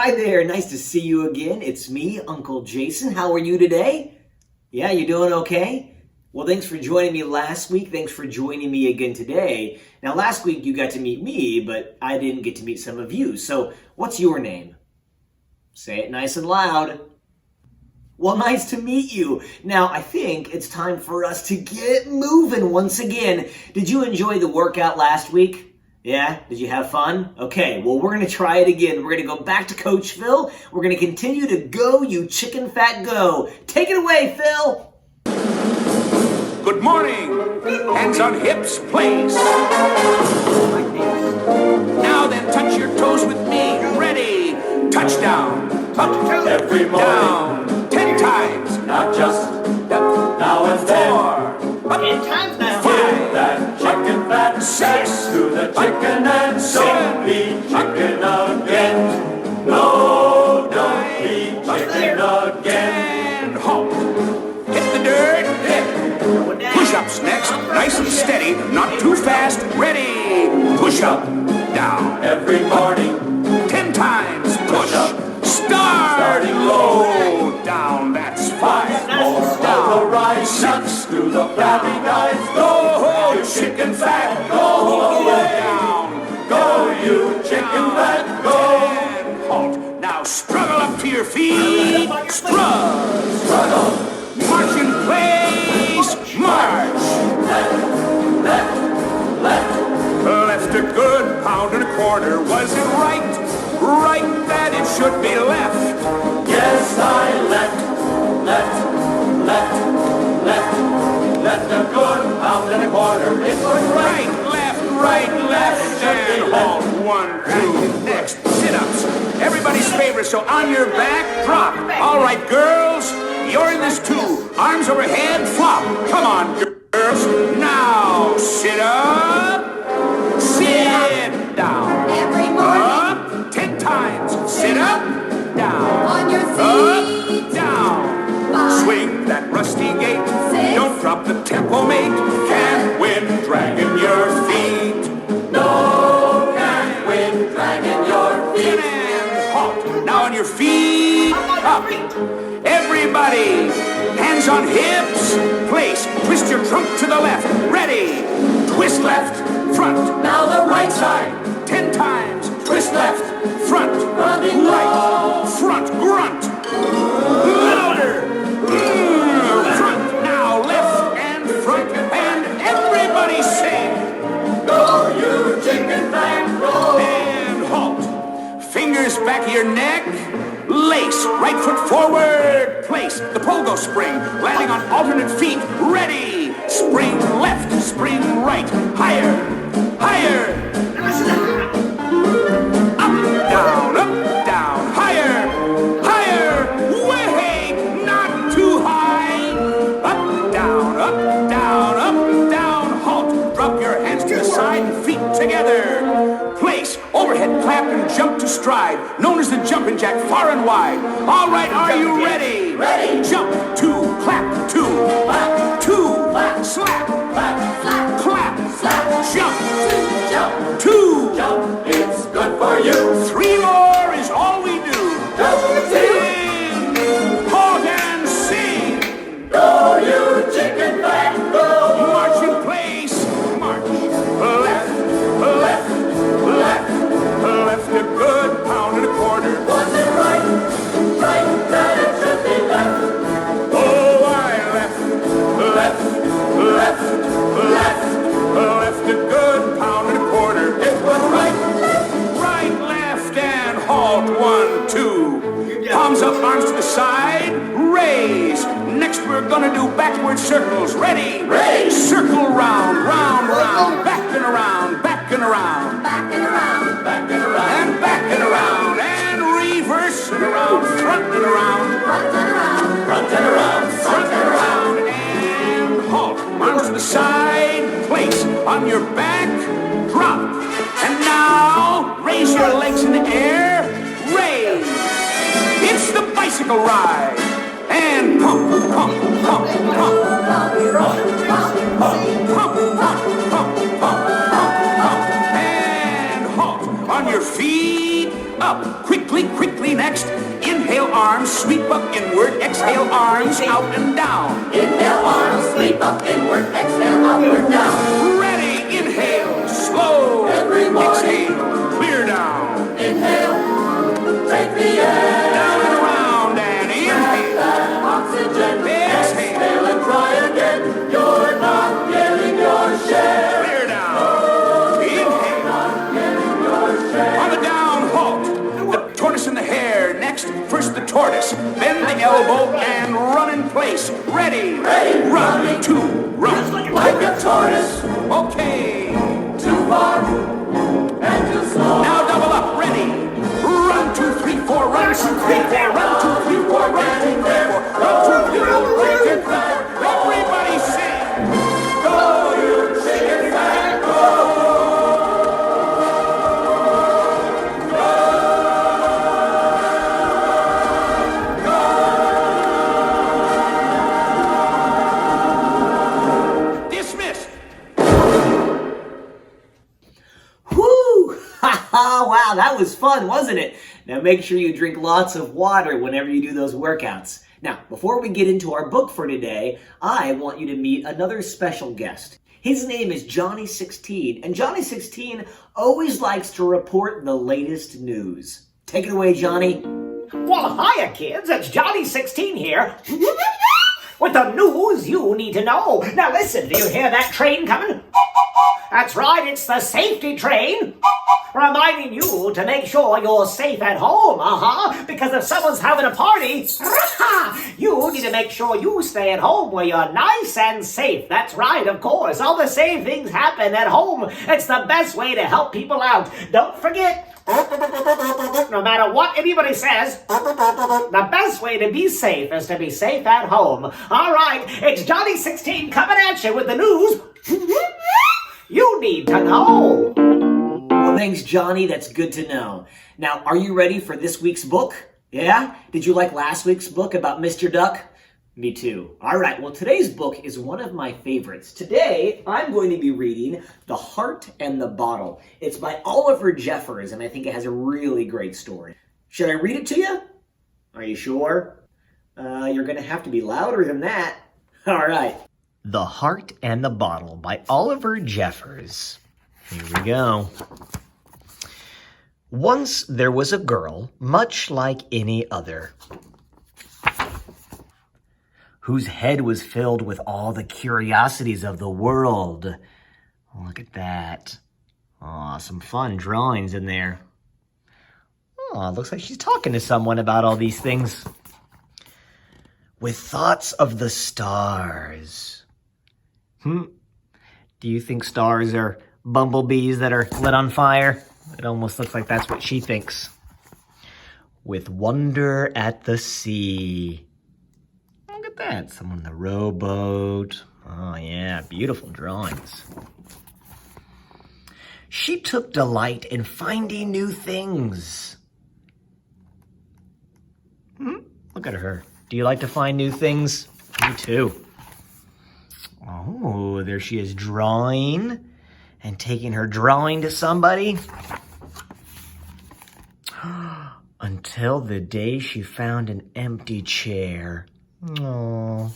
Hi there, nice to see you again. It's me, Uncle Jason. How are you today? Yeah, you doing okay? Well, thanks for joining me last week. Thanks for joining me again today. Now, last week you got to meet me, but I didn't get to meet some of you. So, what's your name? Say it nice and loud. Well, nice to meet you. Now, I think it's time for us to get moving once again. Did you enjoy the workout last week? Yeah? Did you have fun? Okay, well, we're going to try it again. We're going to go back to Coach Phil. We're going to continue to go, you chicken fat, go. Take it away, Phil. Good morning. Hands on hips, place. Now then, touch your toes with me. Ready. Touchdown. Up, every morning. down. 10 times. Not just now and then. 4. Up, 10 times now. 5. That chicken fat 6. to the chicken and don't be chicken again. No, don't be chicken again. And halt. Hit the dirt. Push-ups next. Nice and steady. Not too fast. Ready. Push up. Down. Every morning. 10 times. Push. up. Starting low. Down. That's 5. More Down. on the rise. Nuts to the flabby guys. Go, you chicken fat. Go away. Down. Go, you chicken fat. Go. And halt. Now struggle up to your feet. Struggle. March in place. March. Left a good pound and a quarter. Was it right? Right that it should be left. Yes, I left a good pound and a quarter. It was right. Right, left, and halt. 1, 2, next. Sit-ups. Everybody's favorite, so on your back, drop. All right, girls, you're in this too. Arms overhead, flop. Come on, girls. Now, sit up. Sit down. Every morning. Up. 10 times. Sit up. Down. On your Up. feet. Down. 5. Swing that rusty gate. 6. Don't drop the tempo, mate. Can't win dragging your feet. No, can't win dragging your feet. And halt. Now on your feet. Up. Everybody. Hands on hips. Place. Twist your trunk to the left. Ready. Twist left. Front. Now the right side. 10 times. Twist left. Front. Running Right. low. Front. Grunt. Louder. Front. Now left and front. And everybody sing. Go, you chicken fat. Go. And halt. Fingers back of your neck. Lace. Right foot forward. Place. The pogo spring. Landing on alternate feet. Ready. Spring left. Spring right. Higher. Higher. Up, down. Higher. Higher. Way. Not too high. Up, down, up, down, up, down. Halt. Drop your hands to the side, feet together. Place. Overhead clap and jump to stride. Known as the jumping jack, far and wide. All right, are you ready? Ready. Jump, 2, clap, 2, Clap. 2, Clap. slap, Clap. Slap. clap, Slap. jump, Jump. 2, Jump. It's good for you. 3 more is all we do. Jump. And halt and sing. Go, you chicken fat. Go. March in place. March. Left, left, left, left a good pound and a quarter. Was it right? Right that it should be left. Oh, I left, left a good pound and a quarter. It was right. Right, left, and halt. 1, 2. Palms up, arms to the side. Raise. Next, we're gonna do backward circles. Ready? Raise. Circle round, round, round. Back and around, back and around. Back and around. Back and around. And back and around. And reverse and around. Front and around. Front and around. Front and around. Front and around. And halt. Arms to the side. Place. On your back. Drop. And now, raise your legs in the air. Raise. It's the bicycle ride. And pump, pump, pump, pump, pump, pump, pump, pump, pump, and halt. On your feet. Up. Quickly, quickly now. arms out and down. Inhale, arms sweep up inward. Exhale, upward, down. Ready, inhale, slow. Every morning. Exhale, clear down. Inhale, take the air. Down and around and inhale. That oxygen. Exhale. Exhale and try again. You're not getting your share. Clear down. Inhale. Not getting your share. On the down, halt. The tortoise and the hare. Next, first the tortoise. Bend the elbow and run in place. Ready. Ready. Run. Two. Run. Like a tortoise. Okay. Too far and too slow. Now double up. Ready. Run, 2, 3, 4. Run, 2, 3, 4. Run, 2, 3, 4. Run, 2, 3, 4. Run, 2, 3, 4. Right and back. Everybody sing. Go, you chicken fat, go. Dismiss. Whoo! Ha ha! Wow, that was fun, wasn't it? Now make sure you drink lots of water whenever you do those workouts. Now, before we get into our book for today, I want you to meet another special guest. His name is Johnny 16, and Johnny 16 always likes to report the latest news. Take it away, Johnny. Well, hiya, kids. It's Johnny 16 here. With the news you need to know. Now listen, do you hear that train coming? That's right, it's the safety train. Reminding you to make sure you're safe at home, because if someone's having a party, you need to make sure you stay at home where you're nice and safe. That's right, of course. All the same things happen at home. It's the best way to help people out. Don't forget, no matter what anybody says, the best way to be safe is to be safe at home. All right, it's Johnny 16 coming at you with the news you need to know. Well, thanks, Johnny. That's good to know. Now, are you ready for this week's book? Yeah? Did you like last week's book about Mr. Duck? Me too. All right, well, today's book is one of my favorites. Today, I'm going to be reading The Heart and the Bottle. It's by Oliver Jeffers, and I think it has a really great story. Should I read it to you? Are you sure? You're going to have to be louder than that. All right. The Heart and the Bottle by Oliver Jeffers. Here we go. Once there was a girl, much like any other, whose head was filled with all the curiosities of the world. Look at that. Aw, some fun drawings in there. Oh, looks like she's talking to someone about all these things. With thoughts of the stars. Do you think stars are bumblebees that are lit on fire? It almost looks like that's what she thinks. With wonder at the sea. Look at that. Someone in the rowboat. Oh, yeah. Beautiful drawings. She took delight in finding new things. Look at her. Do you like to find new things? Me too. Oh, there she is drawing and taking her drawing to somebody. Until the day she found an empty chair. Aww.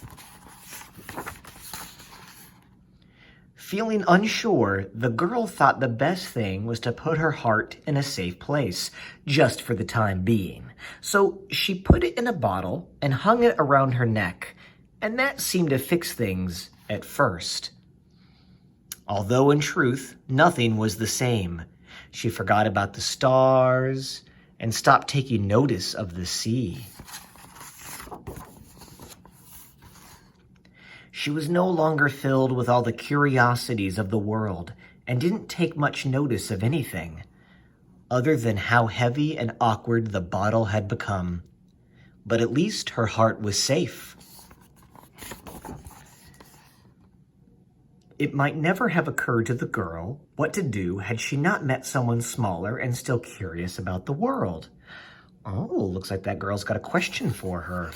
Feeling unsure, the girl thought the best thing was to put her heart in a safe place, just for the time being. So she put it in a bottle and hung it around her neck, and that seemed to fix things at first. Although in truth, nothing was the same. She forgot about the stars and stopped taking notice of the sea. She was no longer filled with all the curiosities of the world and didn't take much notice of anything, other than how heavy and awkward the bottle had become. But at least her heart was safe. It might never have occurred to the girl what to do had she not met someone smaller and still curious about the world. Oh, looks like that girl's got a question for her.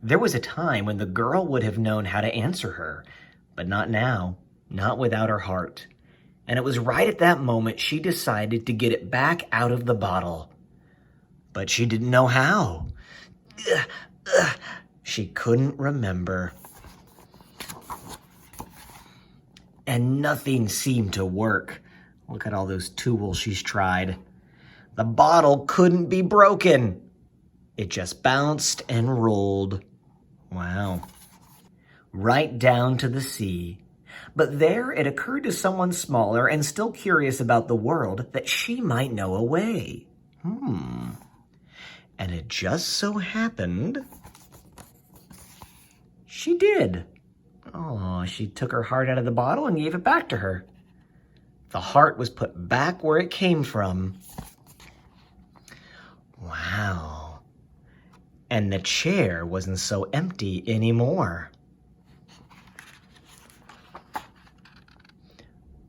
There was a time when the girl would have known how to answer her, but not now, not without her heart. And it was right at that moment she decided to get it back out of the bottle. But she didn't know how. She couldn't remember. And nothing seemed to work. Look at all those tools she's tried. The bottle couldn't be broken. It just bounced and rolled. Wow. Right down to the sea. But there it occurred to someone smaller and still curious about the world that she might know a way. And it just so happened she did. Oh, she took her heart out of the bottle and gave it back to her. The heart was put back where it came from. Wow. And the chair wasn't so empty anymore.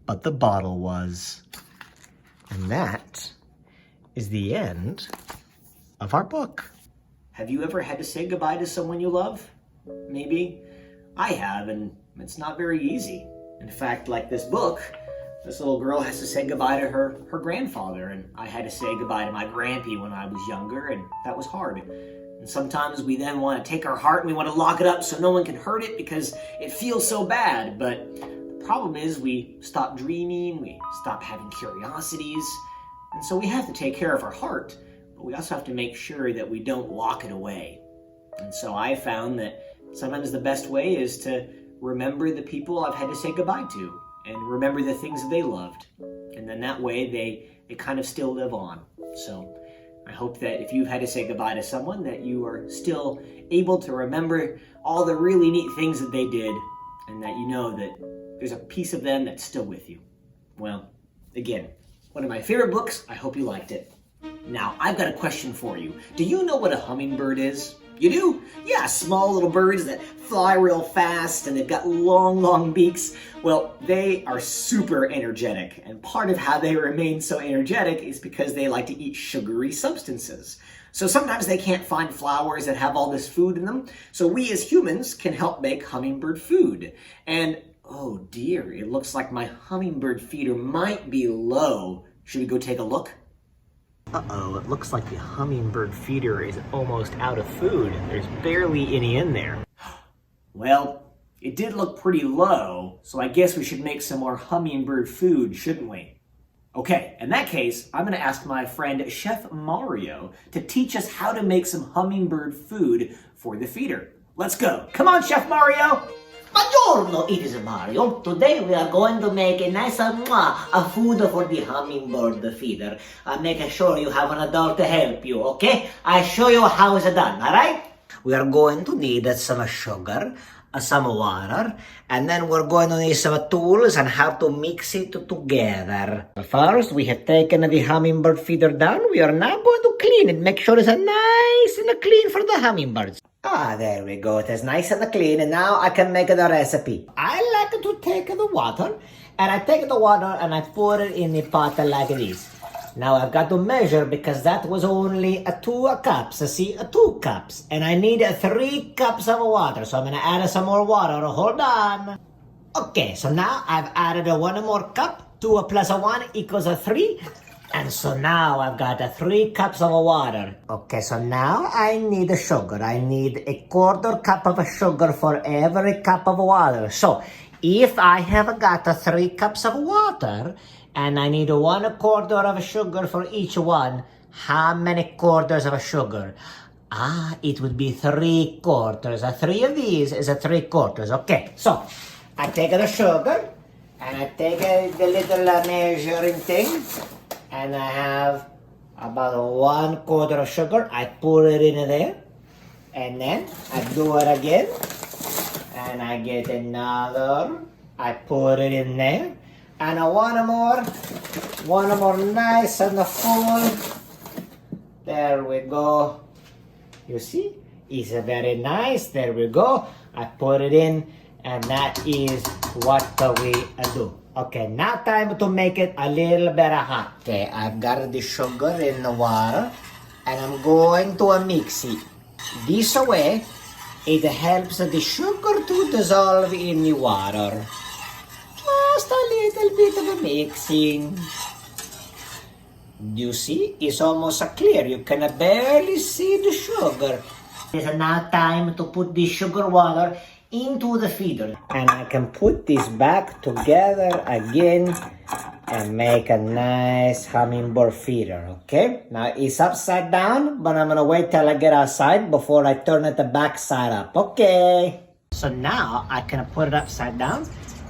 But the bottle was. And that is the end of our book. Have you ever had to say goodbye to someone you love? Maybe. I have, and it's not very easy. In fact, like this book, this little girl has to say goodbye to her grandfather, and I had to say goodbye to my grampy when I was younger, and that was hard. And sometimes we then want to take our heart and we want to lock it up so no one can hurt it because it feels so bad. But the problem is we stop dreaming, we stop having curiosities, and so we have to take care of our heart, but we also have to make sure that we don't lock it away. And so I found that sometimes the best way is to remember the people I've had to say goodbye to and remember the things that they loved. And then that way they kind of still live on. So I hope that if you've had to say goodbye to someone, that you are still able to remember all the really neat things that they did and that you know that there's a piece of them that's still with you. Well, again, one of my favorite books. I hope you liked it. Now, I've got a question for you. Do you know what a hummingbird is? You do? Yeah, small little birds that fly real fast and they've got long, long beaks. Well, they are super energetic, and part of how they remain so energetic is because they like to eat sugary substances. So sometimes they can't find flowers that have all this food in them, so we as humans can help make hummingbird food. And oh dear, it looks like my hummingbird feeder might be low. Should we go take a look? Uh-oh, it looks like the hummingbird feeder is almost out of food. There's barely any in there. Well, it did look pretty low, so I guess we should make some more hummingbird food, shouldn't we? Okay, in that case, I'm going to ask my friend Chef Mario to teach us how to make some hummingbird food for the feeder. Let's go. Come on, Chef Mario! Buongiorno, it is Mario. Today we are going to make a nice a food for the hummingbird feeder. Make sure you have an adult to help you, okay? I show you how it's done, alright? We are going to need some sugar, some water, and then we're going to need some tools and how to mix it together. First, we have taken the hummingbird feeder down. We are now going to clean it, make sure it's nice and clean for the hummingbirds. There we go. It is nice and clean, and now I can make the recipe. I like to take the water, and I take the water and I pour it in the pot like this. Now I've got to measure because that was only 2 cups. See, 2 cups, and I need 3 cups of water. So I'm gonna add some more water. Hold on. Okay, so now I've added 1 more cup. 2 plus 1 equals 3. And so now I've got 3 cups of water. Okay, so now I need sugar. I need 1/4 cup of sugar for every cup of water. So if I have got 3 cups of water and I need 1/4 of sugar for each one, how many quarters of sugar? It would be 3 quarters. 3 of these is 3 quarters. Okay, so I take the sugar and I take the little measuring thing. And I have about 1/4 of sugar. I pour it in there. And then I do it again. And I get another. I pour it in there. And one more nice and full. There we go. You see? It's very nice. There we go. I put it in. And that is what we do. Okay, now time to make it a little bit hot. Okay, I've got the sugar in the water and I'm going to mix it. This way, it helps the sugar to dissolve in the water. Just a little bit of mixing. You see, it's almost clear. You can barely see the sugar. It's now time to put the sugar water into the feeder. And I can put this back together again and make a nice hummingbird feeder, okay? Now it's upside down, but I'm gonna wait till I get outside before I turn it the back side up, okay? So now I can put it upside down,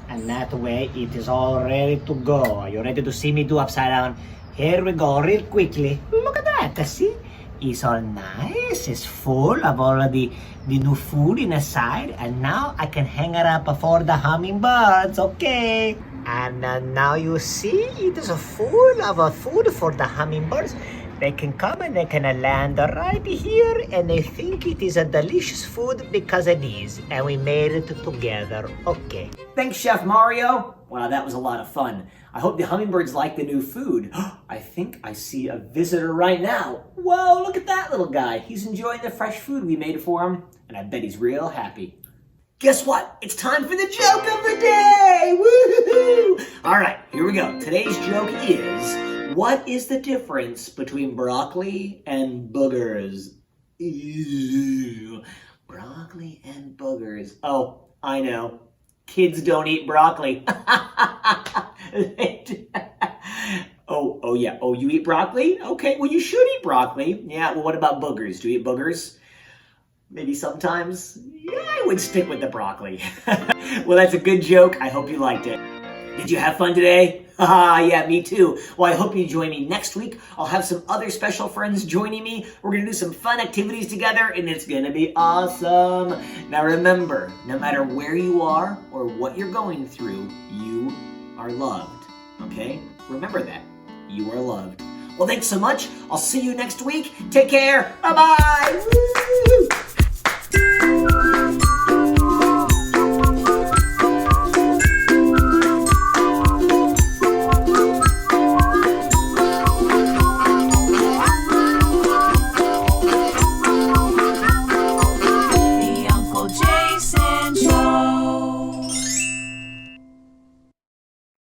and that way it is all ready to go. Are you ready to see me do upside down? Here we go, real quickly. Look at that, see? It's all nice, it's full of all of the new food inside, and now I can hang it up for the hummingbirds, okay? And now you see, it is full of food for the hummingbirds. They can come and they can land right here, and they think it is a delicious food because it is, and we made it together, okay? Thanks, Chef Mario. Wow, that was a lot of fun. I hope the hummingbirds like the new food. I think I see a visitor right now. Whoa, look at that little guy. He's enjoying the fresh food we made for him, and I bet he's real happy. Guess what? It's time for the joke of the day! Woohoo! All right, here we go. Today's joke is, what is the difference between broccoli and boogers? Ew. Broccoli and boogers. Oh, I know. Kids don't eat broccoli. Oh yeah. Oh, you eat broccoli? Okay, well, you should eat broccoli. Yeah, well, what about boogers? Do you eat boogers? Maybe sometimes. Yeah, I would stick with the broccoli. Well, that's a good joke. I hope you liked it. Did you have fun today? Haha, yeah, me too. Well, I hope you join me next week. I'll have some other special friends joining me. We're going to do some fun activities together, and it's going to be awesome. Now remember, no matter where you are or what you're going through, you are loved. Okay? Remember that. You are loved. Well, thanks so much. I'll see you next week. Take care. Bye-bye. Woo!